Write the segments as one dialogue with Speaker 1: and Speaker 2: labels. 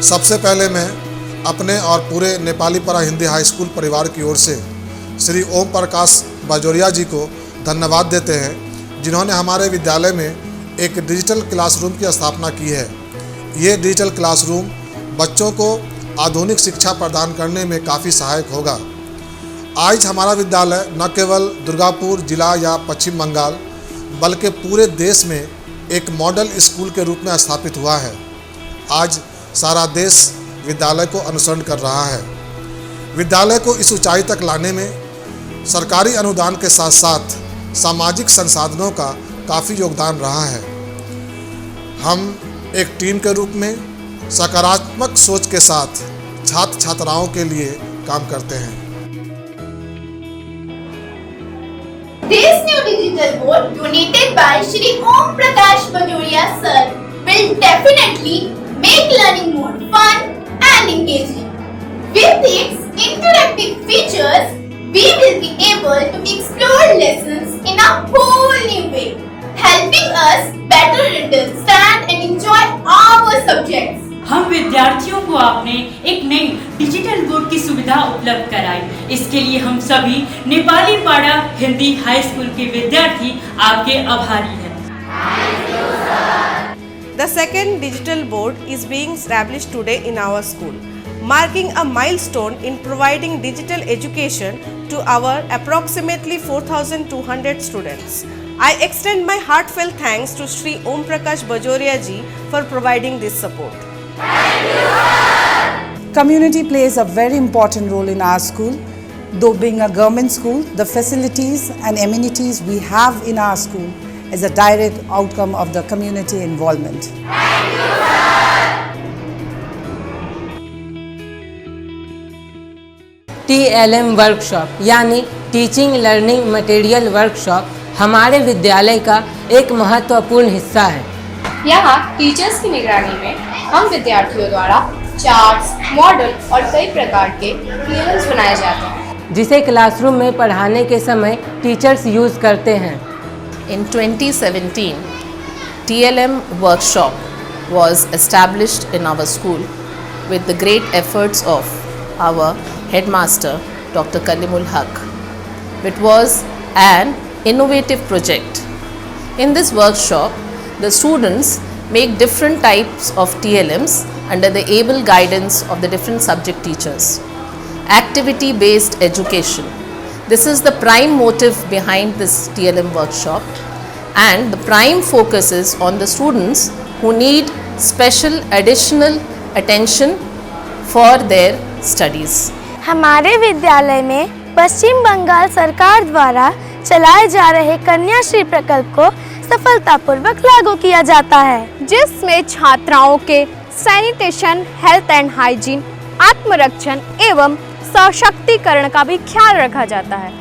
Speaker 1: सबसे पहले मैं अपने और पूरे नेपाली परा हिंदी हाई स्कूल परिवार की ओर से श्री ओम प्रकाश बजोरिया जी को धन्यवाद देते हैं, जिन्होंने हमारे विद्यालय में एक डिजिटल क्लासरूम की स्थापना की है। ये डिजिटल क्लासरूम बच्चों को आधुनिक शिक्षा प्रदान करने में काफ़ी सहायक होगा। आज हमारा विद्यालय न केवल दुर्गापुर जिला या पश्चिम बंगाल बल्कि पूरे देश में एक मॉडल स्कूल के रूप में स्थापित हुआ है। आज सारा देश विद्यालय को अनुसरण कर रहा है। विद्यालय को इस ऊंचाई तक लाने में सरकारी अनुदान के साथ साथ सामाजिक संसाधनों का काफ़ी योगदान रहा है। हम एक टीम के रूप में सकारात्मक सोच के साथ छात्र छात्राओं के लिए काम करते हैं।
Speaker 2: This new digital board donated by Shri Om Prakash Bajoria sir will definitely make learning more fun and engaging. With its interactive features, we will be able to explore lessons in a whole new way, helping us better understand and enjoy our subjects.
Speaker 3: हम विद्यार्थियों को आपने एक नई digital board की सुविधा उपलब्ध कराई। इसके लिए हम सभी नेपाली पाड़ा हिंदी हाई स्कूल के विद्यार्थी आपके आभारी हैं।
Speaker 4: The second digital board is being established today in our school, marking a milestone in providing digital education to our approximately 4,200 students. I extend my heartfelt thanks to Shri Om Prakash Bajoria ji for providing this support.
Speaker 5: Community plays a very important role in our school. Though being a government school, the facilities and amenities we have in our school is a direct outcome of the community involvement.
Speaker 6: TLM workshop यानी teaching learning material workshop हमारे विद्यालय का एक महत्वपूर्ण हिस्सा है।
Speaker 7: यहाँ teachers की निगरानी में हम विद्यार्थियों द्वारा चार्ट्स, मॉडल और कई प्रकार के TLMs बनाए जाते हैं,
Speaker 6: जिसे क्लासरूम में पढ़ाने के समय टीचर्स यूज करते हैं।
Speaker 8: In 2017, TLM workshop was established in our school with the great efforts of our headmaster, Dr. Kalimul Haq. It was an innovative project. In this workshop, the students make different types of TLMs under the able guidance of the different subject teachers. Activity-based education. This is the prime motive behind this TLM workshop, and the prime focus is on the students who need special additional attention for their studies.
Speaker 9: हमारे विद्यालय में पश्चिम बंगाल सरकार द्वारा चलाए जा रहे कन्याश्री प्रकल्प को सफलतापूर्वक लागू किया जाता है,
Speaker 10: जिसमें छात्राओं के सैनिटेशन, हेल्थ एंड हाइजीन, आत्मरक्षण एवं सशक्तिकरण का भी ख्याल रखा जाता है।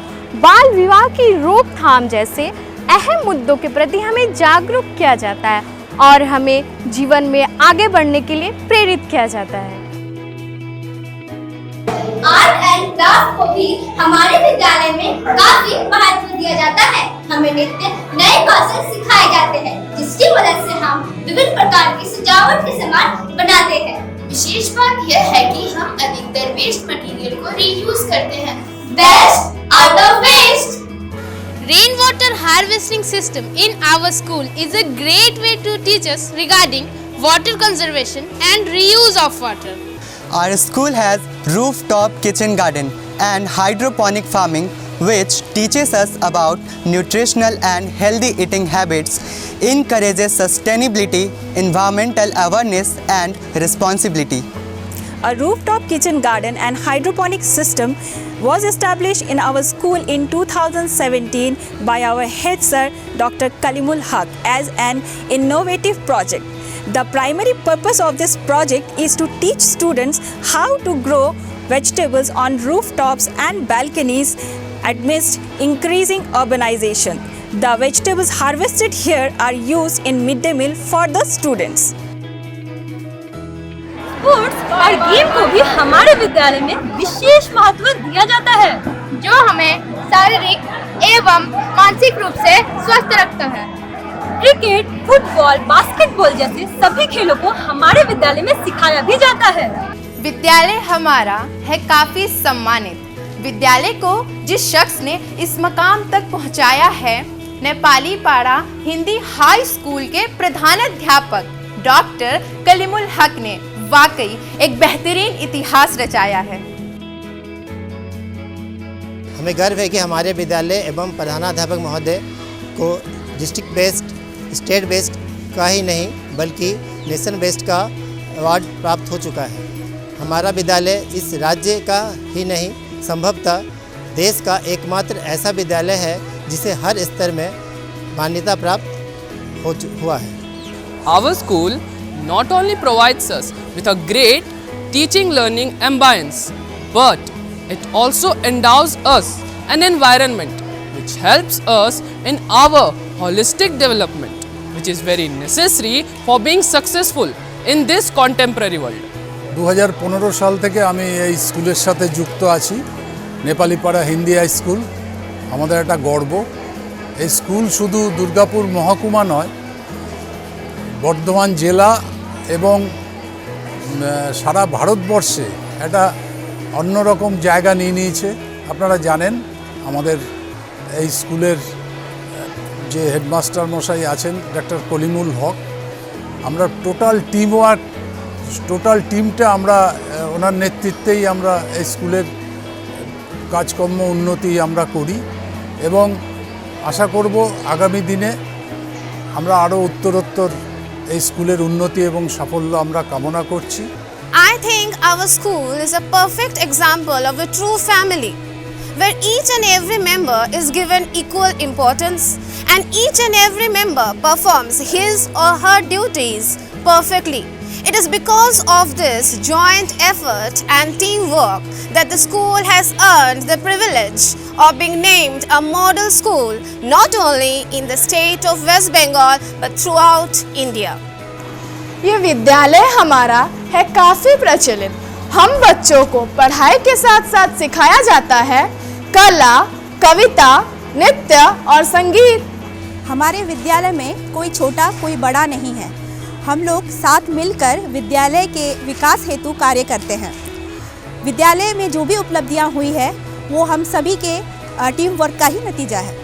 Speaker 10: बाल विवाह की रोकथाम जैसे अहम मुद्दों के प्रति हमें जागरूक किया जाता है और हमें जीवन में आगे बढ़ने के लिए प्रेरित किया जाता है।
Speaker 2: आर्ट एंड क्राफ्ट को भी हमारे विद्यालय में काफी महत्व दिया जाता है। हमें नित्य नए कौशल सिखाए जाते हैं, जिसकी मदद से हम विभिन्न प्रकार की सजावट के सामान बनाते हैं। विशेष बात यह है कि हम अधिकतर वेस्ट मटेरियल को रीयूज करते हैं। Best out of waste.
Speaker 11: Rainwater harvesting system in our school is a great way to teach us regarding water conservation and reuse of water.
Speaker 12: Our school has rooftop kitchen garden and hydroponic farming, which teaches us about nutritional and healthy eating habits, encourages sustainability, environmental awareness and responsibility.
Speaker 13: A rooftop kitchen garden and hydroponic system was established in our school in 2017 by our head sir Dr. Kalimul Haq as an innovative project. The primary purpose of this project is to teach students how to grow vegetables on rooftops and balconies amidst increasing urbanization. The vegetables harvested here are used in midday meal for the students.
Speaker 10: Sports और game को भी हमारे विद्यालय में विशेष महत्व दिया जाता है, जो हमें शारीरिक एवं मानसिक रूप से स्वस्थ रखता है। क्रिकेट, फुटबॉल, बास्केटबॉल जैसे सभी खेलों को हमारे विद्यालय में सिखाया भी जाता है।
Speaker 7: विद्यालय हमारा है काफी सम्मानित। विद्यालय को जिस शख्स ने इस मकाम तक पहुंचाया है, नेपाली पाड़ा हिंदी हाई स्कूल के प्रधानाध्यापक डॉक्टर कलीमुल हक ने वाकई एक बेहतरीन इतिहास रचाया है।
Speaker 14: हमें गर्व है कि हमारे विद्यालय एवं प्रधानाध्यापक महोदय को डिस्ट्रिक्ट बेस्ड, स्टेट बेस्ड का ही नहीं बल्कि नेशन बेस्ड का अवार्ड प्राप्त हो चुका है। हमारा विद्यालय इस राज्य का ही नहीं संभवतः देश का एकमात्र ऐसा विद्यालय है जिसे हर स्तर में मान्यता प्राप्त हुआ है।
Speaker 15: Our school not only provides us with a great teaching learning ambience, but it also endows us an environment which helps us in our holistic development, which is very necessary for being successful in this contemporary world.
Speaker 16: 2015 সাল থেকে আমি এই স্কুলের সাথে যুক্ত আছি। নেপালি পাড়া Hindi high school আমাদের একটা গর্ব। এই স্কুল শুধু দুর্গাপুর মহকুমা নয়, বর্ধমান জেলা এবং সারা ভারতবর্ষে একটা অন্যরকম জায়গা নিয়ে নিয়েছে। আপনারা জানেন আমাদের এই স্কুলের যে হেডমাস্টার মশাই আছেন ডক্টর কলিমুল হক, আমরা টোটাল টিমটা আমরা ওনার নেতৃত্বেই আমরা এই স্কুলের কাজকর্ম উন্নতি আমরা করি এবং আশা করব আগামী দিনে আমরা আরও উত্তরোত্তর এই স্কুলের উন্নতি এবং সাফল্য আমরা কামনা করছি।
Speaker 17: I think our school is a perfect example of a true family, where each and every member is given equal importance and each and every member performs his or her duties perfectly. It is because of this joint effort and teamwork that the school has earned the privilege of being named a model school not only in the state of West Bengal but throughout India.
Speaker 10: ये विद्यालय हमारा है काफी प्रचलित। हम बच्चों को पढ़ाई के साथ साथ सिखाया जाता है कला, कविता, नृत्य और संगीत।
Speaker 18: हमारे विद्यालय में कोई छोटा कोई बड़ा नहीं है। हम लोग साथ मिलकर विद्यालय के विकास हेतु कार्य करते हैं। विद्यालय में जो भी उपलब्धियां हुई है वो हम सभी के टीम वर्क का ही नतीजा है।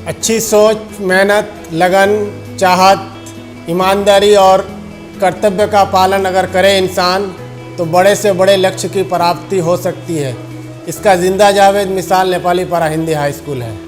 Speaker 19: अच्छी सोच, मेहनत, लगन, चाहत, ईमानदारी और कर्तव्य का पालन अगर करे इंसान तो बड़े से बड़े लक्ष्य की प्राप्ति हो सकती है। इसका जिंदा जावेद मिसाल नेपाली पारा हिंदी हाई स्कूल है।